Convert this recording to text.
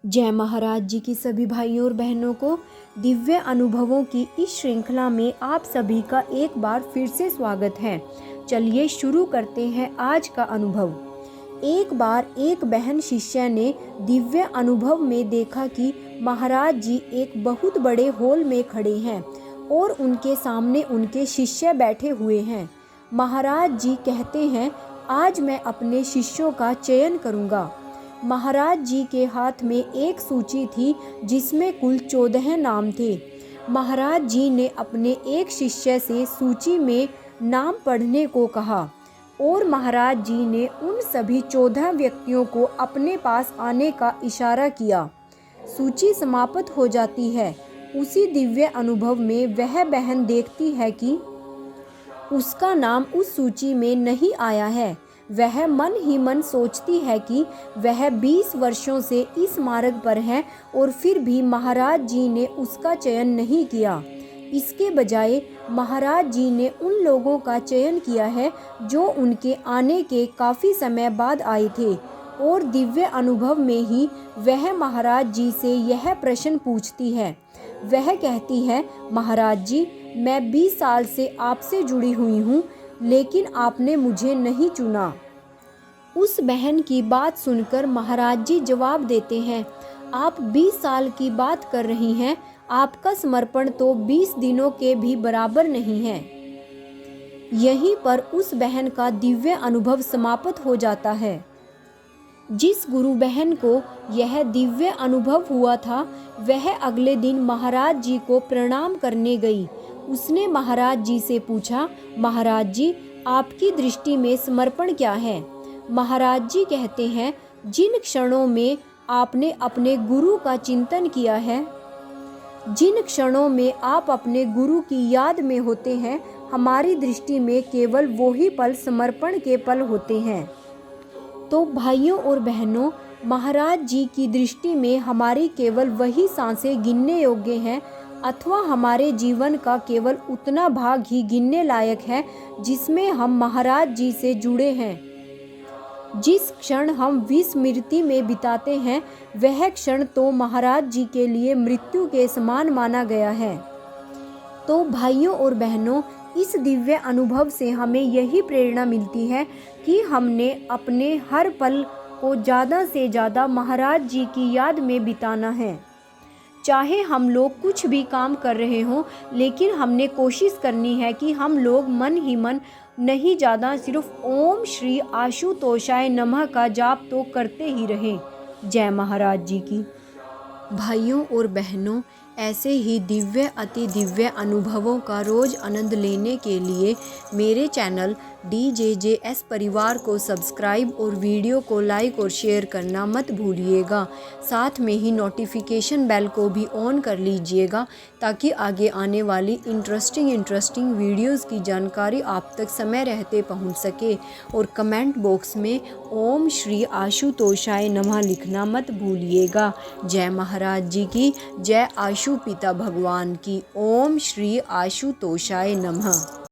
जय महाराज जी की सभी भाइयों और बहनों को दिव्य अनुभवों की इस श्रृंखला में आप सभी का एक बार फिर से स्वागत है। चलिए शुरू करते हैं आज का अनुभव। एक बार एक बहन शिष्य ने दिव्य अनुभव में देखा कि महाराज जी एक बहुत बड़े हॉल में खड़े हैं और उनके सामने उनके शिष्य बैठे हुए हैं। महाराज जी कहते हैं, आज मैं अपने शिष्यों का चयन करूँगा। महाराज जी के हाथ में एक सूची थी जिसमें कुल 14 नाम थे। महाराज जी ने अपने एक शिष्य से सूची में नाम पढ़ने को कहा और महाराज जी ने उन सभी 14 व्यक्तियों को अपने पास आने का इशारा किया। सूची समाप्त हो जाती है। उसी दिव्य अनुभव में वह बहन देखती है कि उसका नाम उस सूची में नहीं आया है। वह मन ही मन सोचती है कि वह 20 वर्षों से इस मार्ग पर है और फिर भी महाराज जी ने उसका चयन नहीं किया। इसके बजाय महाराज जी ने उन लोगों का चयन किया है जो उनके आने के काफ़ी समय बाद आए थे। और दिव्य अनुभव में ही वह महाराज जी से यह प्रश्न पूछती है। वह कहती है, महाराज जी, मैं 20 साल से आपसे जुड़ी हुई हूँ, लेकिन आपने मुझे नहीं चुना। उस बहन की बात सुनकर महाराज जी जवाब देते हैं, आप 20 साल की बात कर रही हैं, आपका समर्पण तो 20 दिनों के भी बराबर नहीं है। यहीं पर उस बहन का दिव्य अनुभव समाप्त हो जाता है। जिस गुरु बहन को यह दिव्य अनुभव हुआ था, वह अगले दिन महाराज जी को प्रणाम करने गई। उसने महाराज जी से पूछा, महाराज जी, आपकी दृष्टि में समर्पण क्या है? महाराज जी कहते हैं, जिन क्षणों में आपने अपने गुरु का चिंतन किया है, जिन क्षणों में आप अपने गुरु की याद में होते हैं, हमारी दृष्टि में केवल वही पल समर्पण के पल होते हैं। तो भाइयों और बहनों, महाराज जी की दृष्टि में हमारी केवल वही सांसें गिनने योग्य हैं अथवा हमारे जीवन का केवल उतना भाग ही गिनने लायक है जिसमें हम महाराज जी से जुड़े हैं। जिस क्षण हम विस्मृति में बिताते हैं, वह क्षण तो महाराज जी के लिए मृत्यु के समान माना गया है। तो भाइयों और बहनों, इस दिव्य अनुभव से हमें यही प्रेरणा मिलती है कि हमने अपने हर पल को ज़्यादा से ज़्यादा महाराज जी की याद में बिताना है। चाहे हम लोग कुछ भी काम कर रहे हों, लेकिन हमने कोशिश करनी है कि हम लोग मन ही मन नहीं, ज़्यादा सिर्फ ओम श्री आशुतोषाय नमः का जाप तो करते ही रहें। जय महाराज जी की। भाइयों और बहनों, ऐसे ही दिव्य अति दिव्य अनुभवों का रोज़ आनंद लेने के लिए मेरे चैनल DJJS परिवार को सब्सक्राइब और वीडियो को लाइक और शेयर करना मत भूलिएगा। साथ में ही नोटिफिकेशन बेल को भी ऑन कर लीजिएगा ताकि आगे आने वाली इंटरेस्टिंग वीडियोस की जानकारी आप तक समय रहते पहुंच सके। और कमेंट बॉक्स में ओम श्री आशुतोषाय नमः लिखना मत भूलिएगा। जय महाराज जी की, जय आशु पिता भगवान की। ओम श्री आशुतोषाय नमः।